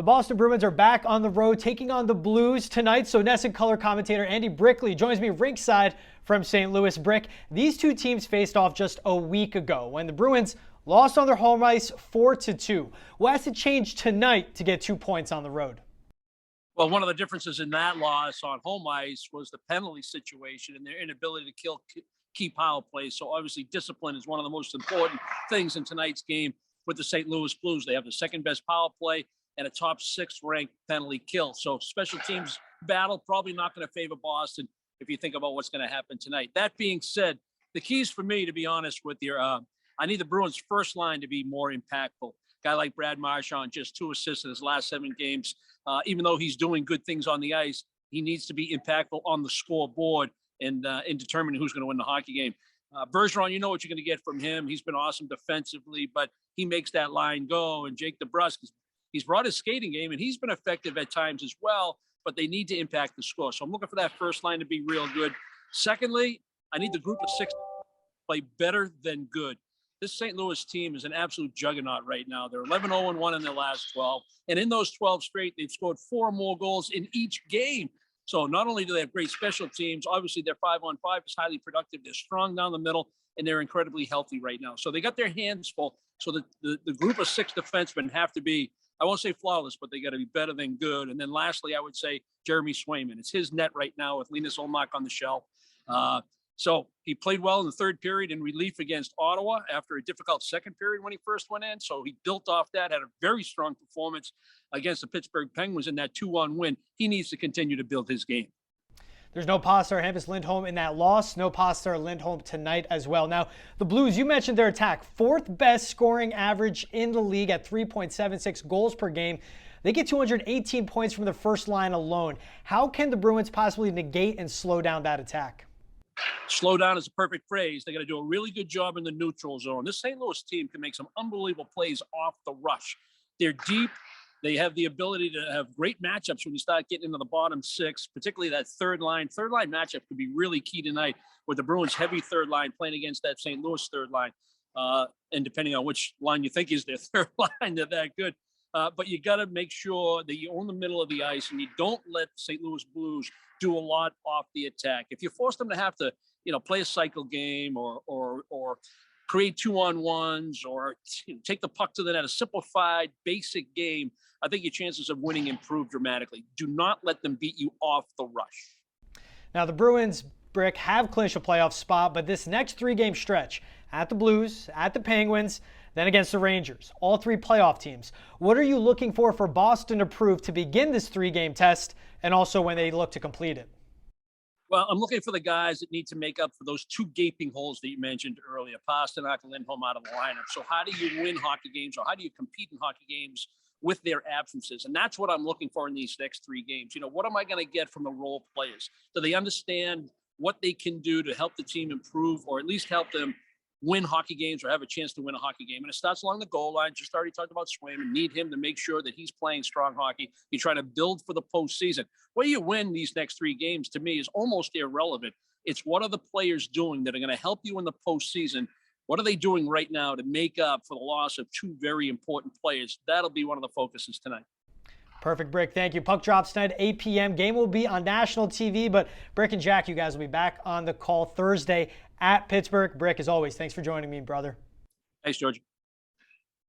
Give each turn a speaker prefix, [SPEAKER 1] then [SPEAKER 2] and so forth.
[SPEAKER 1] The Boston Bruins are back on the road taking on the Blues tonight. So NESN color commentator Andy Brickley joins me ringside from St. Louis. Brick, these two teams faced off just a week ago when the Bruins lost on their home ice 4-2. What has to change tonight to get 2 points on the road?
[SPEAKER 2] Well, one of the differences in that loss on home ice was the penalty situation and their inability to kill key power plays. So obviously discipline is one of the most important things in tonight's game with the St. Louis Blues. They have the second best power play and a top 6 ranked penalty kill. So special teams battle probably not going to favor Boston if you think about what's going to happen tonight. That being said, the keys for me, to be honest with you, I need the Bruins first line to be more impactful. Guy like Brad Marchand, just 2 assists in his last 7 games. Even though he's doing good things on the ice, he needs to be impactful on the scoreboard and in determining who's going to win the hockey game. Bergeron, you know what you're going to get from him. He's been awesome defensively, but he makes that line go. And Jake DeBrusk, he's brought his skating game, and he's been effective at times as well, but they need to impact the score. So I'm looking for that first line to be real good. Secondly, I need the group of 6 to play better than good. This St. Louis team is an absolute juggernaut right now. They're 11-0-1 in their last 12. And in those 12 straight, they've scored 4 or more goals in each game. So not only do they have great special teams, obviously their 5-on-5 is highly productive. They're strong down the middle, and they're incredibly healthy right now. So they got their hands full. So the group of 6 defensemen have to be, I won't say flawless, but they got to be better than good. And then lastly, I would say Jeremy Swayman. It's his net right now with Linus Ullmark on the shelf. So he played well in the third period in relief against Ottawa after a difficult second period when he first went in. So he built off that, had a very strong performance against the Pittsburgh Penguins in that 2-1 win. He needs to continue to build his game.
[SPEAKER 1] There's no Pasta or Hampus Lindholm in that loss. No Pasta or Lindholm tonight as well. Now, the Blues, you mentioned their attack. 4th best scoring average in the league at 3.76 goals per game. They get 218 points from the first line alone. How can the Bruins possibly negate and slow down that attack?
[SPEAKER 2] Slow down is a perfect phrase. They got to do a really good job in the neutral zone. This St. Louis team can make some unbelievable plays off the rush. They're deep. They have the ability to have great matchups when you start getting into the bottom 6, particularly that third line. Third line matchup could be really key tonight with the Bruins' heavy third line playing against that St. Louis third line. And depending on which line you think is their third line, they're that good. But you got to make sure that you own the middle of the ice and you don't let St. Louis Blues do a lot off the attack. If you force them to have to, play a cycle game or create 2-on-1s or take the puck to the net, a simplified, basic game, I think your chances of winning improve dramatically. Do not let them beat you off the rush.
[SPEAKER 1] Now, the Bruins, Brick, have clinched a playoff spot, but this next 3-game stretch at the Blues, at the Penguins, then against the Rangers, all 3 playoff teams. What are you looking for Boston to prove to begin this 3-game test and also when they look to complete it?
[SPEAKER 2] Well, I'm looking for the guys that need to make up for those 2 gaping holes that you mentioned earlier, Pasternak and Lindholm out of the lineup. So how do you win hockey games, or how do you compete in hockey games with their absences? And that's what I'm looking for in these next 3 games. What am I going to get from the role players? Do they understand what they can do to help the team improve, or at least help them win hockey games or have a chance to win a hockey game? And it starts along the goal line. Just already talked about Swayman. Need him to make sure that he's playing strong hockey. You're trying to build for the postseason. Where you win these next 3 games, to me, is almost irrelevant. It's what are the players doing that are going to help you in the postseason? What are they doing right now to make up for the loss of 2 very important players? That'll be one of the focuses tonight.
[SPEAKER 1] Perfect, Brick. Thank you. Puck drops tonight, 8 p.m. Game will be on national TV, but Brick and Jack, you guys will be back on the call Thursday at Pittsburgh. Brick, as always, thanks for joining me, brother.
[SPEAKER 2] Thanks, George.